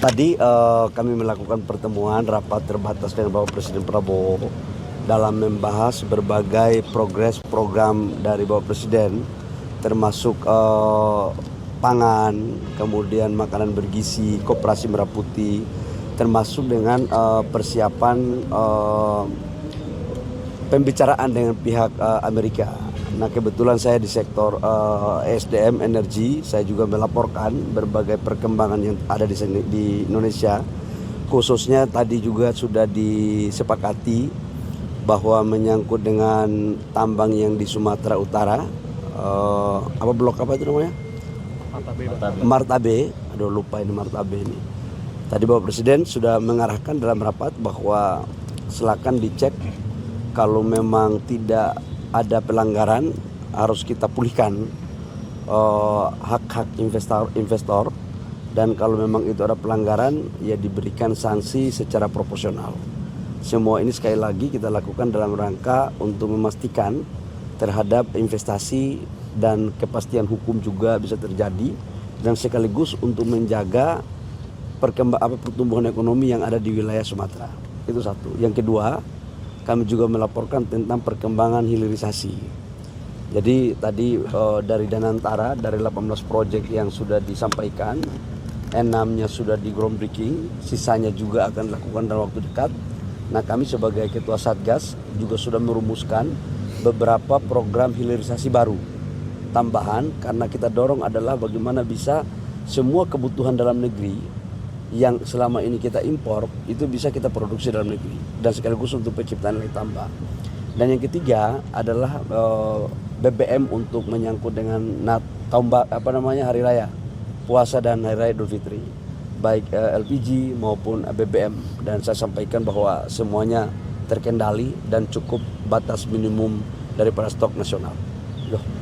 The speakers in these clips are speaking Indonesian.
Tadi kami melakukan pertemuan rapat terbatas dengan Bapak Presiden Prabowo dalam membahas berbagai progres program dari Bapak Presiden, termasuk pangan, kemudian makanan bergizi, koperasi merah putih, termasuk dengan persiapan pembicaraan dengan pihak Amerika. Nah, kebetulan saya di sektor SDM energi, saya juga melaporkan berbagai perkembangan yang ada di Indonesia. Khususnya tadi juga sudah disepakati bahwa menyangkut dengan tambang yang di Sumatera Utara, blok apa itu namanya? Martabe. Aduh, lupa ini Martabe ini. Tadi Bapak Presiden sudah mengarahkan dalam rapat bahwa silakan dicek, kalau memang tidak ada pelanggaran harus kita pulihkan hak-hak investor, dan kalau memang itu ada pelanggaran ya diberikan sanksi secara proporsional. Semua ini sekali lagi kita lakukan dalam rangka untuk memastikan terhadap investasi dan kepastian hukum juga bisa terjadi, dan sekaligus untuk menjaga pertumbuhan ekonomi yang ada di wilayah Sumatera. Itu satu. Yang kedua, kami juga melaporkan tentang perkembangan hilirisasi. Jadi tadi dari Danantara, dari 18 proyek yang sudah disampaikan, 6-nya sudah di groundbreaking, sisanya juga akan dilakukan dalam waktu dekat. Nah, kami sebagai Ketua Satgas juga sudah merumuskan beberapa program hilirisasi baru tambahan, karena kita dorong adalah bagaimana bisa semua kebutuhan dalam negeri yang selama ini kita impor itu bisa kita produksi dalam negeri, dan sekaligus untuk penciptaan nilai tambah. Dan yang ketiga adalah BBM untuk menyangkut dengan hari raya puasa dan hari raya Idul Fitri, baik LPG maupun BBM, dan saya sampaikan bahwa semuanya terkendali dan cukup batas minimum daripada stok nasional.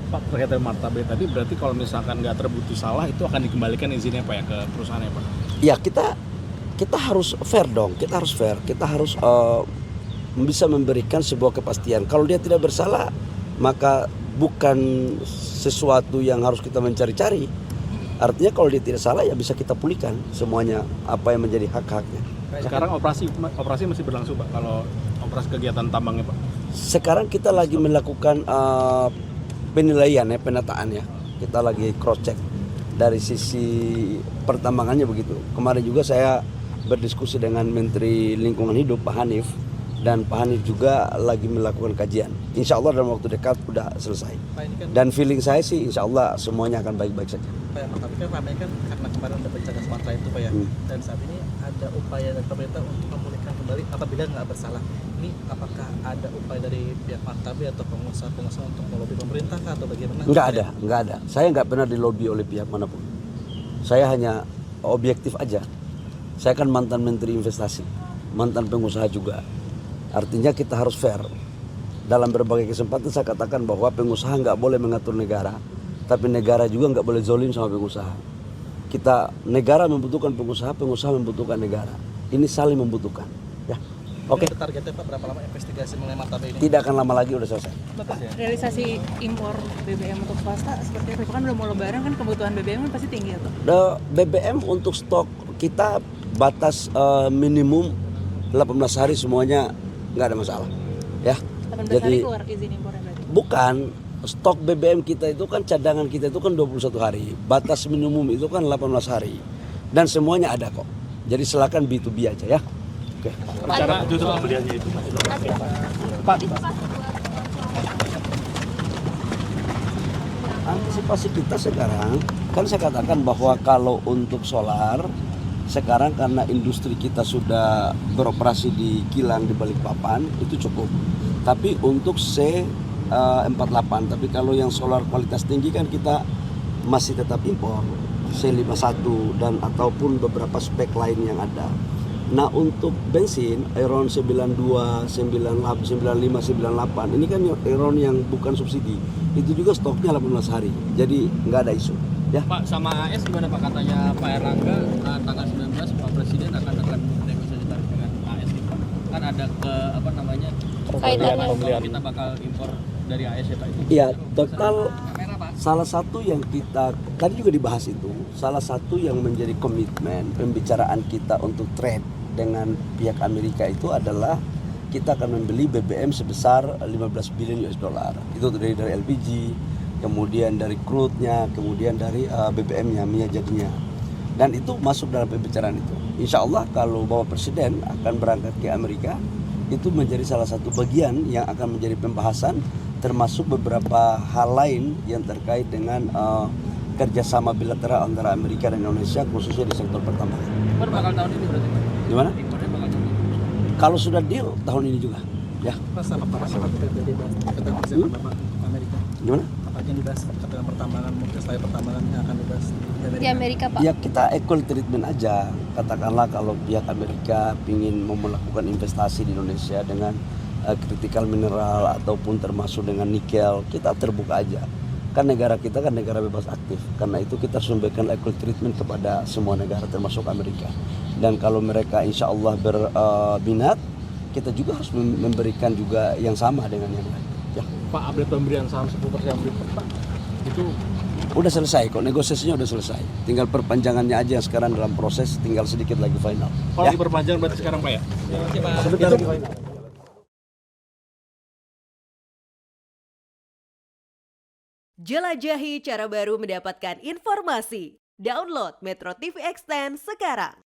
Pak, terkait dengan Martabe tadi, berarti kalau misalkan nggak terbukti salah itu akan dikembalikan izinnya Pak ya ke perusahaannya Pak? Ya, kita harus fair dong, kita harus bisa memberikan sebuah kepastian. Kalau dia tidak bersalah, maka bukan sesuatu yang harus kita mencari-cari. Artinya kalau dia tidak salah ya bisa kita pulihkan semuanya apa yang menjadi hak-haknya. Sekarang operasi masih berlangsung Pak, kalau operasi kegiatan tambangnya Pak? Sekarang kita lagi melakukan penilaian ya, penataan ya. Kita lagi cross check dari sisi pertambangannya begitu. Kemarin juga saya berdiskusi dengan Menteri Lingkungan Hidup Pak Hanif, dan Pak Hanif juga lagi melakukan kajian. Insya Allah dalam waktu dekat sudah selesai. Dan feeling saya sih insya Allah semuanya akan baik-baik saja. Pak, tapi kan ramai kan karena kemarin ada bencana Sumatera itu Pak ya, dan saat ini ada upaya dari pemerintah untuk memulihkan kembali apabila nggak bersalah. Ini apakah ada upaya dari pihak Martabe atau pengusaha-pengusaha untuk melobi pemerintah atau bagaimana? Nggak ada. Saya nggak pernah dilobi oleh pihak manapun. Saya hanya objektif aja. Saya kan mantan Menteri Investasi, mantan pengusaha juga. Artinya kita harus fair. Dalam berbagai kesempatan saya katakan bahwa pengusaha nggak boleh mengatur negara, tapi negara juga nggak boleh zolim sama pengusaha. Negara membutuhkan pengusaha, pengusaha membutuhkan negara. Ini saling membutuhkan. Ya, oke. Targetnya Pak berapa lama investigasi mengenai Martabe ini? Tidak akan lama lagi, udah selesai. Bapak, realisasi impor BBM untuk swasta seperti apa? Kan udah mau lebaran kan, kebutuhan BBM kan pasti tinggi atau? BBM untuk stok kita batas minimum 18 hari semuanya nggak ada masalah. Ya. 18 hari keluar izin impornya berarti? Bukan. Stok BBM kita itu kan, cadangan kita itu kan 21 hari. Batas minimum itu kan 18 hari. Dan semuanya ada kok. Jadi silakan B2B aja ya. Oke. Cara justru pembeliannya itu Pak. Antisipasi kita sekarang, kan saya katakan bahwa kalau untuk solar, sekarang karena industri kita sudah beroperasi di kilang di Balikpapan, itu cukup. Tapi untuk C48, tapi kalau yang solar kualitas tinggi kan kita masih tetap impor, C51 dan ataupun beberapa spek lain yang ada. Nah, untuk bensin Eron 92, 95, 98 ini kan Eron yang bukan subsidi, itu juga stoknya 18 hari, jadi nggak ada isu ya. Pak, sama AS gimana Pak? Katanya Pak Erlangga tanggal 19 Pak Presiden akan negosiasi tarif dengan AS gitu. Kan ada pembelian kita bakal impor dari AS ya Pak itu. Iya, total Salah satu yang kita tadi juga dibahas itu, salah satu yang menjadi komitmen pembicaraan kita untuk trade dengan pihak Amerika itu adalah kita akan membeli BBM sebesar 15 billion US dollar. Itu dari LPG, kemudian dari crude-nya, kemudian dari BBM-nya, minyak jadinya. Dan itu masuk dalam pembicaraan itu. Insya Allah kalau Bapak Presiden akan berangkat ke Amerika, itu menjadi salah satu bagian yang akan menjadi pembahasan, termasuk beberapa hal lain yang terkait dengan kerjasama bilateral antara Amerika dan Indonesia, khususnya di sektor pertambangan. Impor bakal tahun ini berarti Pak? Gimana? Impornya bakal tahun ini. Kalau sudah deal tahun ini juga, ya. Mas, apa yang dibahas ketemu presiden Bapak Amerika? Gimana? Apa yang dibahas ketemu pertambangan, mungkin selain pertambangan yang akan dibahas Di Amerika, Pak. Ya kita equal treatment aja. Katakanlah kalau pihak Amerika ingin melakukan investasi di Indonesia dengan critical mineral ataupun termasuk dengan nikel, kita terbuka aja. Kan negara kita kan negara bebas aktif. Karena itu kita harus memberikan equal treatment kepada semua negara termasuk Amerika. Dan kalau mereka insya Allah berminat, kita juga harus memberikan juga yang sama dengan yang lain. Ya. Pak, update pemberian saham 10% berikut Pak, itu Udah selesai kok, negosiasinya udah selesai. Tinggal perpanjangannya aja yang sekarang dalam proses, tinggal sedikit lagi final. kalau diperpanjang berarti sekarang Pak ya? Sebentar lagi final. Jelajahi cara baru mendapatkan informasi. Download Metro TV Extend sekarang.